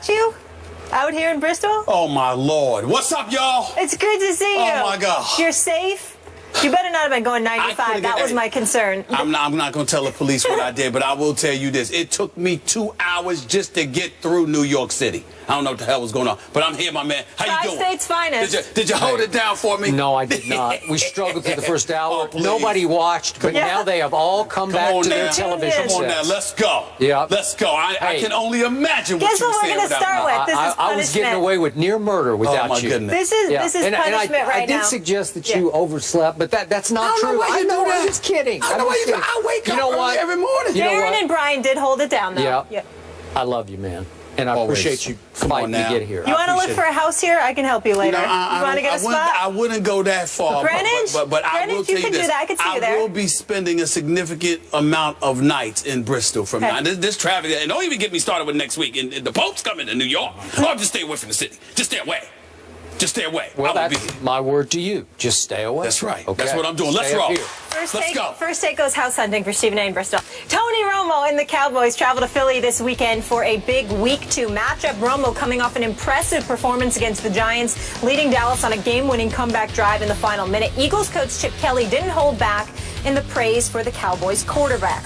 got you out here in Bristol. Oh, my Lord. What's up, y'all? It's good to see you. Oh, my gosh. You're safe? You better not have been going 95. That was my concern. I'm not going to tell the police what I did, but I will tell you this. It took me 2 hours just to get through New York City. I don't know what the hell was going on, but I'm here, my man. How you doing? Tri-State's finest. Did you hold it down for me? No, I did not. We struggled through the first hour. Oh, nobody watched, but now they have all come back to their television Come on now, sets. let's go. Yeah. Let's go. I can only imagine what Guess you were what we're saying going to start with? This is punishment. I was getting away with near murder without my you. goodness. This is punishment right now. I did suggest that you overslept, but that's not true. I know I'm just kidding. I wake up early every morning. Darren and Brian did hold it down, though. Yeah. I love you, man. And I Always. appreciate you Come on fighting to now. get here. You want to look for a house here? I can help you later. No, you want to get a spot? I wouldn't go that far. Greenwich? But I will Greenwich, tell you you can this. do that. I can see you there. will be spending a significant amount of nights in Bristol from now. This traffic, and don't even get me started with next week. And the Pope's coming to New York. Oh, just stay away from the city. Just stay away. Just stay away. Well, that's my word to you. Just stay away. That's right. Okay. That's what I'm doing. Let's Stay up roll. here. Let's go. First take goes house hunting for Stephen A. in Bristol. Tony Romo and the Cowboys travel to Philly this weekend for a big Week 2 matchup. Romo coming off an impressive performance against the Giants, leading Dallas on a game-winning comeback drive in the final minute. Eagles coach Chip Kelly didn't hold back in the praise for the Cowboys quarterback.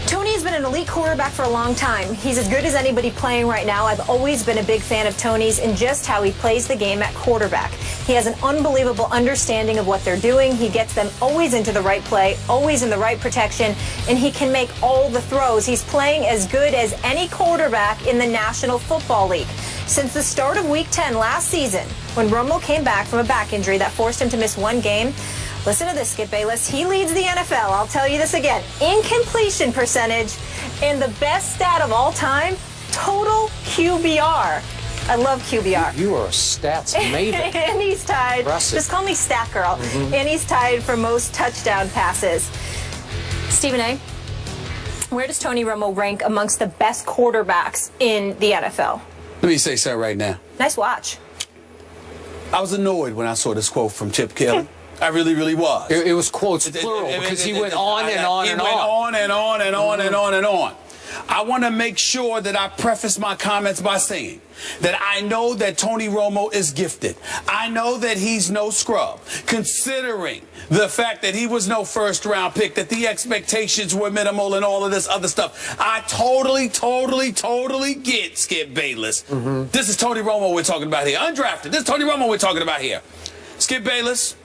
Tony has been an elite quarterback for a long time. He's as good as anybody playing right now. I've always been a big fan of Tony's and just how he plays the game at quarterback. He has an unbelievable understanding of what they're doing. He gets them always into the right play, always in the right protection, and he can make all the throws. He's playing as good as any quarterback in the National Football League. Since the start of Week 10 last season, when Romo came back from a back injury that forced him to miss one game, listen to this, Skip Bayless. He leads the NFL. I'll tell you this again. In completion percentage, and the best stat of all time, total QBR. I love QBR. You are a stats maven. And he's tied. Impressive. Just call me Stat Girl. And he's tied for most touchdown passes. Stephen A., where does Tony Romo rank amongst the best quarterbacks in the NFL? Let me say something right now. Nice watch. I was annoyed when I saw this quote from Chip Kelly. I really, really was. It was quotes plural because he went on and on and on. He went on and on and on and on and on. I want to make sure that I preface my comments by saying that I know that Tony Romo is gifted. I know that he's no scrub, considering the fact that he was no first-round pick, that the expectations were minimal and all of this other stuff. I totally get Skip Bayless. This is Tony Romo we're talking about here. Undrafted. This is Tony Romo we're talking about here. Skip Bayless,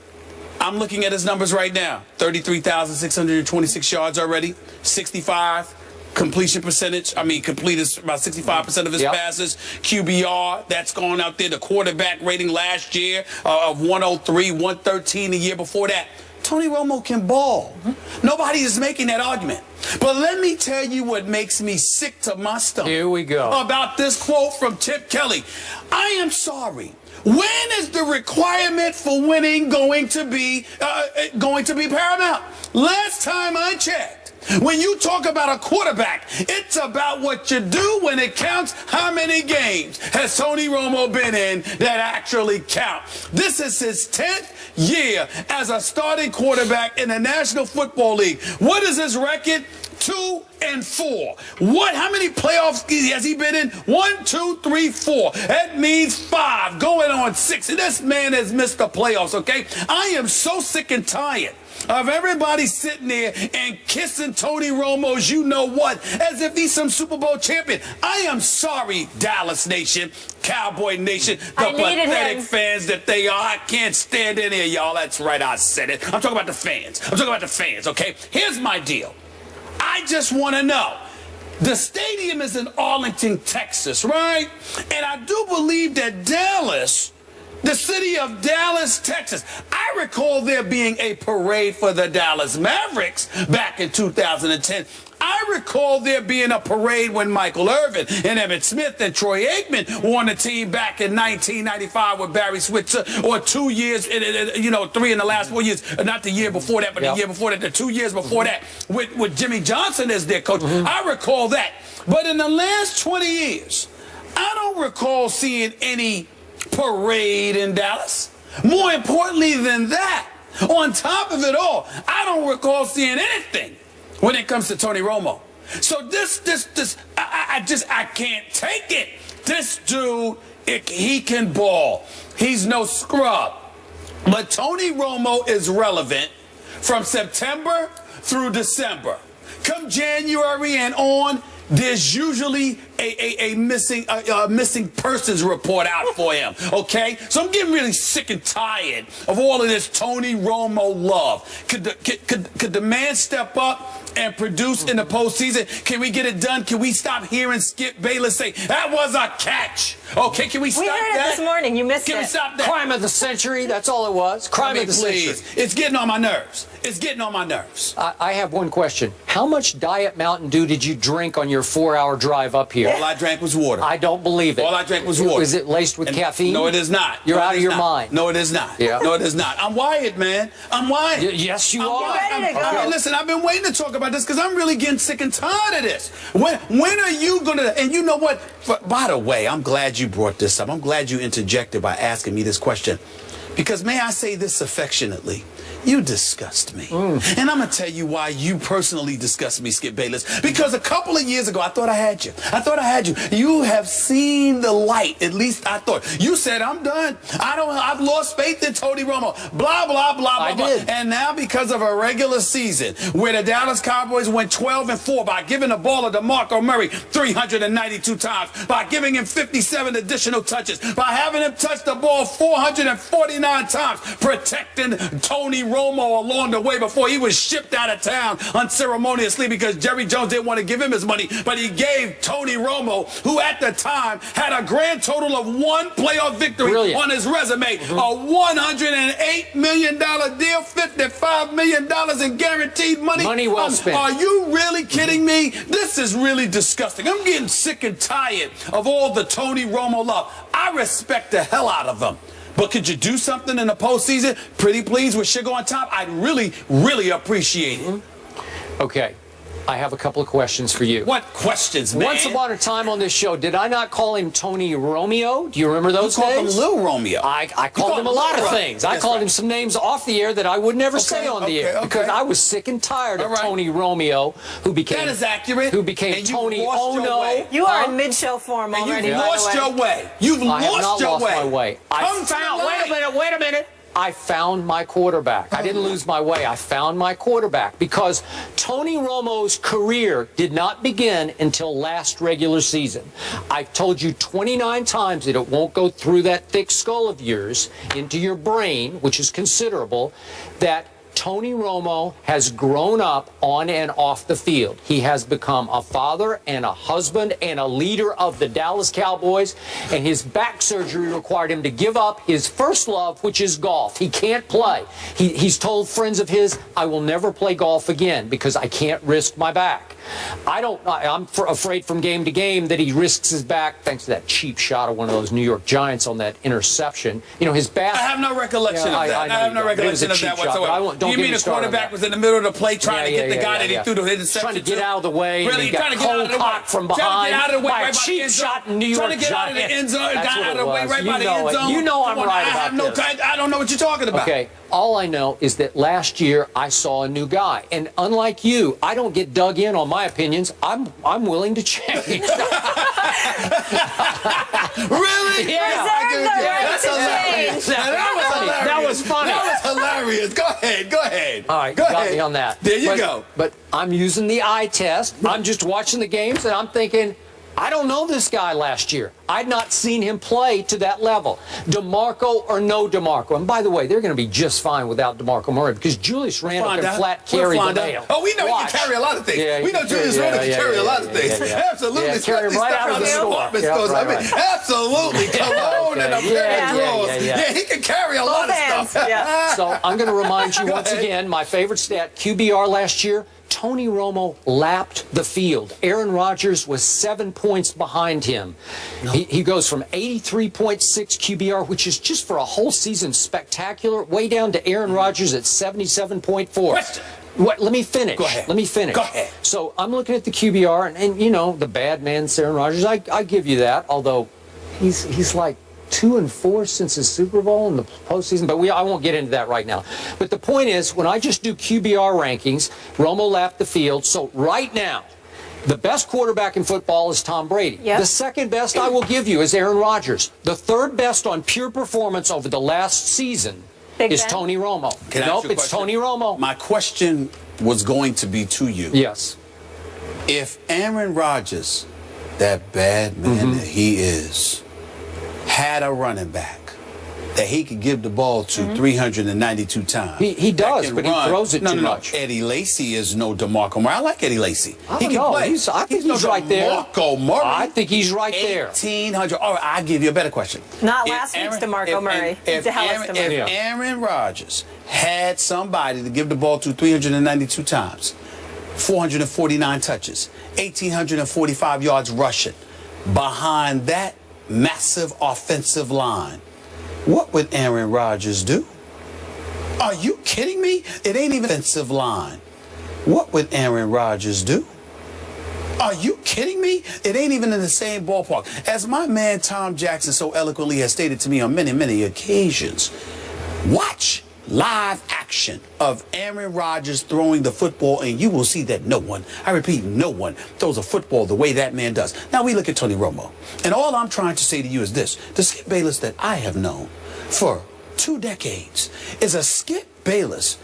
I'm looking at his numbers right now. 33,626 yards already, 65 completion percentage. I mean, completed about 65% of his passes. QBR, that's gone out there. The quarterback rating last year of 103, 113 the year before that. Tony Romo can ball. Nobody is making that argument. But let me tell you what makes me sick to my stomach. Here we go. About this quote from Chip Kelly. I am sorry. When is the requirement for winning going to be paramount? Last time I checked, when you talk about a quarterback, it's about what you do when it counts. How many games has Tony Romo been in that actually count? This is his 10th year as a starting quarterback in the National Football League. What is his record? 2-4. How many playoffs has he been in? 1, 2, 3, 4. That means 5 going on 6. And this man has missed the playoffs, okay? I am so sick and tired of everybody sitting there and kissing Tony Romo's you-know-what as if he's some Super Bowl champion. I am sorry, Dallas Nation, Cowboy Nation, the pathetic fans that they are. I can't stand any of y'all. That's right, I said it. I'm talking about the fans. I'm talking about the fans, okay? Here's my deal. I just want to know. The stadium is in Arlington, Texas, right? And I do believe that Dallas, the city of Dallas, Texas, I recall there being a parade for the Dallas Mavericks back in 2010. I recall there being a parade when Michael Irvin and Emmitt Smith and Troy Aikman won the team back in 1995 with Barry Switzer, or 2 years, 3 in the last 4 years, not the year before that, but the year before that, the 2 years before that, with Jimmy Johnson as their coach. I recall that. But in the last 20 years, I don't recall seeing any parade in Dallas. More importantly than that, on top of it all, I don't recall seeing anything when it comes to Tony Romo. So I can't take it. This dude, he can ball. He's no scrub. But Tony Romo is relevant from September through December. Come January and on, there's usually a missing persons report out for him, okay? So I'm getting really sick and tired of all of this Tony Romo love. Could the man step up and produce in the postseason? Can we get it done? Can we stop hearing Skip Bayless say, that was a catch? Okay, can we stop that? We heard it this morning. You missed it. Can we stop that? Crime of the century, that's all it was. Crime of the century. It's getting on my nerves. It's getting on my nerves. I have one question. How much Diet Mountain Dew did you drink on your 4-hour drive up here? All I drank was water. I don't believe it. All I drank was water. Is it laced with caffeine? No, it is not. You're out of your mind. No, it is not. Yeah. No, it is not. I'm wired, man. I'm wired. Yes, you are. Ready to go. Okay, listen, I've been waiting to talk about this because I'm really getting sick and tired of this. When are you going to, and you know what? By the way, I'm glad you brought this up. I'm glad you interjected by asking me this question. Because may I say this affectionately? You disgust me. And I'm going to tell you why you personally disgust me, Skip Bayless. Because a couple of years ago, I thought I had you. I thought I had you. You have seen the light. At least I thought. You said, I'm done. I've lost faith in Tony Romo. Blah, blah, blah, blah, blah. And now because of a regular season where the Dallas Cowboys went 12-4 by giving the ball to DeMarco Murray 392 times, by giving him 57 additional touches, by having him touch the ball 449 times, protecting Tony Romo along the way before he was shipped out of town unceremoniously because Jerry Jones didn't want to give him his money, but he gave Tony Romo, who at the time had a grand total of 1 playoff victory on his resume, a $108 million deal, $55 million in guaranteed money. Money well spent. Are you really kidding me? This is really disgusting. I'm getting sick and tired of all the Tony Romo love. I respect the hell out of him. But could you do something in the postseason? Pretty please with sugar on top? I'd really, really appreciate it. Okay. I have a couple of questions for you. What questions, man? Once upon a time on this show, did I not call him Tony Romeo? Do you remember those days? You called him Lil Romeo. I called him a lot of things. I called him some names off the air that I would never say on the air because I was sick and tired of Tony Romeo, who became that is accurate. Who became Tony Ono. You are in mid-show form already. You've lost your way. You've lost your way. I have not lost my way. Wait a minute. I found my quarterback. I didn't lose my way. I found my quarterback because Tony Romo's career did not begin until last regular season. I've told you 29 times that it won't go through that thick skull of yours into your brain, which is considerable, that Tony Romo has grown up on and off the field. He has become a father and a husband and a leader of the Dallas Cowboys, and his back surgery required him to give up his first love, which is golf. He can't play. He's told friends of his, I will never play golf again because I can't risk my back. I'm afraid from game to game that he risks his back thanks to that cheap shot of one of those New York Giants on that interception. You know, his back. I have no recollection of that. I have no recollection of that whatsoever. You mean the quarterback was in the middle of the play trying to get the guy that he threw the interception trying to get out of the way. Really, trying to get out of the way from behind. Trying to get out of the way by a cheap shot in New York. Trying to get out of the end zone. Got out of the way right by the end zone. You know I'm right about this. I don't know what you're talking about. Okay. All I know is that last year I saw a new guy, and unlike you, I don't get dug in on my opinions. I'm willing to change. Really? Yeah. That's hilarious. That was funny. That was hilarious. Go ahead. All right, got me on that. There you go. But I'm using the eye test. I'm just watching the games, and I'm thinking, I don't know this guy last year. I'd not seen him play to that level. DeMarco or no DeMarco. And by the way, they're going to be just fine without DeMarco Murray because Julius Randle can flat carry the mail. Oh, we know he can carry a lot of things. We know Julius Randle can carry a lot of things. Absolutely. Carry him right out of the store. Absolutely. Cologne and a pair of drawers. Yeah, he can carry a lot of stuff. So I'm going to remind you once again, my favorite stat, QBR last year, Tony Romo lapped the field. Aaron Rodgers was 7 points behind him. He goes from 83.6 QBR, which is just for a whole season spectacular, way down to Aaron Rodgers at 77.4. Let me finish. Go ahead. Let me finish. Go ahead. So I'm looking at the QBR, and you know, the bad man, Aaron Rodgers, I give you that, although he's like 2-4 since his Super Bowl in the postseason, but I won't get into that right now. But the point is, when I just do QBR rankings, Romo lapped the field. So right now, The best quarterback in football is Tom Brady. Yep. The second best, I will give you, is Aaron Rodgers. The third best on pure performance over the last season is Tony Romo. Nope, it's Tony Romo. My question was going to be to you. Yes. If Aaron Rodgers, that bad man that he is, had a running back that he could give the ball to 392 times. He does, but he throws it too much. Eddie Lacy is no DeMarco Murray. I like Eddie Lacy. I He don't can know. play. I think he's right there. DeMarco Murray. I think he's right there. 1,800. All right, I'll give you a better question. Not last week's DeMarco Murray. If Aaron Rodgers had somebody to give the ball to 392 times, 449 touches, 1,845 yards rushing, behind that massive offensive line, what would Aaron Rodgers do? Are you kidding me? It ain't even offensive line. What would Aaron Rodgers do? Are you kidding me? It ain't even in the same ballpark. As my man Tom Jackson so eloquently has stated to me on many, many occasions, watch live action of Aaron Rodgers throwing the football, and you will see that no one, I repeat, no one throws a football the way that man does. Now we look at Tony Romo, and all I'm trying to say to you is this: the Skip Bayless that I have known for 2 decades is a Skip Bayless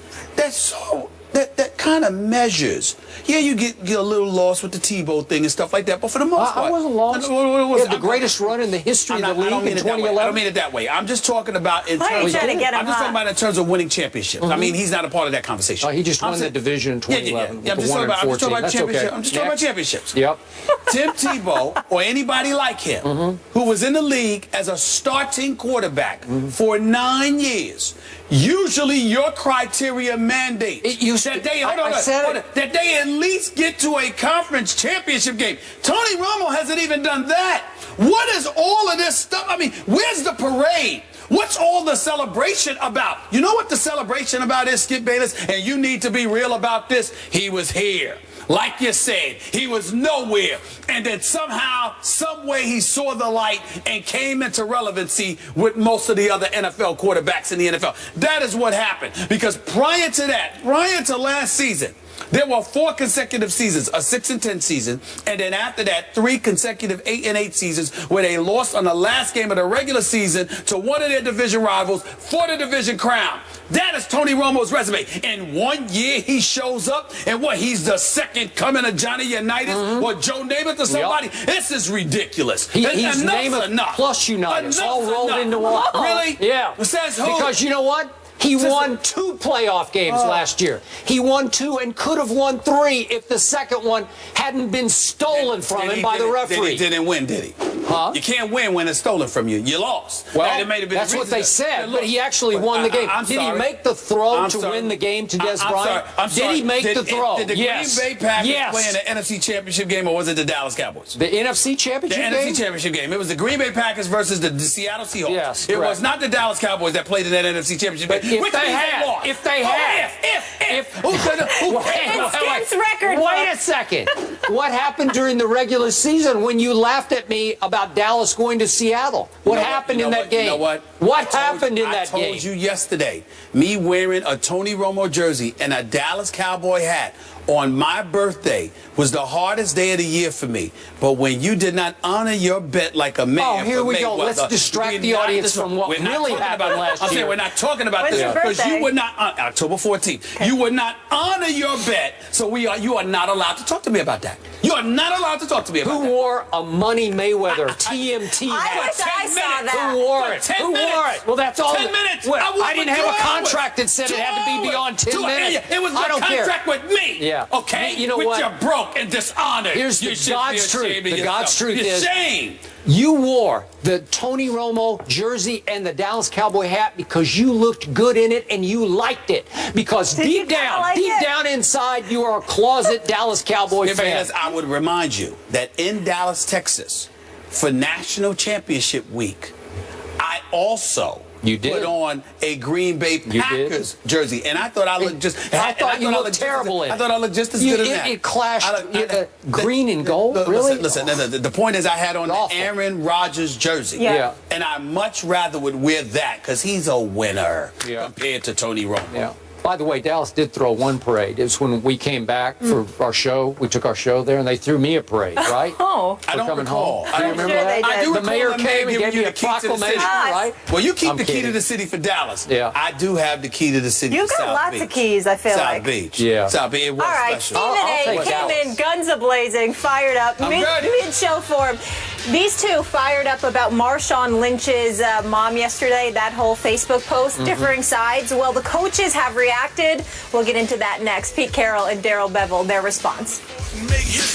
that kind of measures. Yeah, you get a little lost with the Tebow thing and stuff like that, but for the most part, I wasn't lost. He had the greatest run in the history of the league in 2011. I don't mean it that way. I'm just talking about in terms. I'm just talking about in terms of winning championships. I mean, he's not a part of that conversation. He just won the division in 2011. Yeah. I'm just talking about championships. I'm just talking about championships. Yep. Tim Tebow or anybody like him who was in the league as a starting quarterback for 9 years. Usually, your criteria mandate that they at least get to a conference championship game. Tony Romo hasn't even done that. What is all of this stuff? I mean, where's the parade? What's all the celebration about? You know what the celebration about is, Skip Bayless? And you need to be real about this. He was here. Like you said, he was nowhere. And then somehow, some way he saw the light and came into relevancy with most of the other NFL quarterbacks in the NFL. That is what happened. Because prior to that, prior to last season, there were 4 consecutive seasons, a 6-10 season, and then after that, 3 consecutive 8-8 seasons where they lost on the last game of the regular season to one of their division rivals for the division crown. That is Tony Romo's resume. In 1 year, he shows up, and he's the second coming of Johnny Unitas or Joe Namath or somebody? Yep. This is ridiculous. He's Namath plus Unitas, all rolled into one. Really? Yeah. Says who? Because you know what? He won 2 playoff games last year. He won 2 and could have won 3 if the second one hadn't been stolen from him by the referee. He didn't win, did he? Huh? You can't win when it's stolen from you. You lost. Well, that's what they said, but he actually won the game. Did he make the throw to win the game to Des Bryant? Did he make the throw? Did the Green Bay Packers play in the NFC Championship game, or was it the Dallas Cowboys? The NFC Championship game? The NFC Championship game. It was the Green Bay Packers versus the Seattle Seahawks. Yes, it was not the Dallas Cowboys that played in that NFC Championship game. If they had. Wait a second. What happened during the regular season when you laughed at me about Dallas going to Seattle? What happened in that game? You know what? What happened in that game? I told you yesterday, me wearing a Tony Romo jersey and a Dallas Cowboy hat on my birthday was the hardest day of the year for me. But when you did not honor your bet like a man, here we go. Let's distract the audience from what really happened last year. I'm saying we're not talking about this because you would not October 14th. You would not honor your bet. So you are not allowed to talk to me about that. You are not allowed to talk to me about that. Who wore a Money Mayweather TMT hat? I wish I saw that. Who wore it? Who wore it? Well, that's all. 10 minutes. Well, I didn't have a contract that said it had to be beyond 10 minutes. It was a contract with me. Yeah. Okay. You know what? You're broke and dishonored. Here's the God's truth. The God's truth is shame. You wore the Tony Romo jersey and the Dallas Cowboy hat because you looked good in it and you liked it. Because deep down inside, you are a closet Dallas Cowboy fan. I would remind you that in Dallas, Texas, for National Championship Week, I also put on a Green Bay Packers jersey, and I thought I looked just. I thought you looked terrible in it. I thought I looked just as good as that. It clashed green and gold. Really? Listen. The point is, I had on the Aaron Rodgers jersey, and I much rather would wear that because he's a winner compared to Tony Romo. Yeah. By the way, Dallas did throw one parade. It was when we came back for our show. We took our show there, and they threw me a parade, right? Oh. I don't recall. Do you remember sure that? they did. The mayor came and gave me a key to the proclamation, city. right? Well, you keep I'm the key to kidding. the city for Dallas. Yeah. I do have the key to the city You've for got South lots Beach. of keys, I feel South like. Beach. Yeah. South Beach. It was All right, special. Stephen I'll A. take came Dallas. in guns a-blazing, fired up, I'm ready. mid-show form. These two fired up about Marshawn Lynch's mom yesterday, that whole Facebook post, differing sides. Well, the coaches have reacted. We'll get into that next. Pete Carroll and Darrell Bevell, their response. Make history.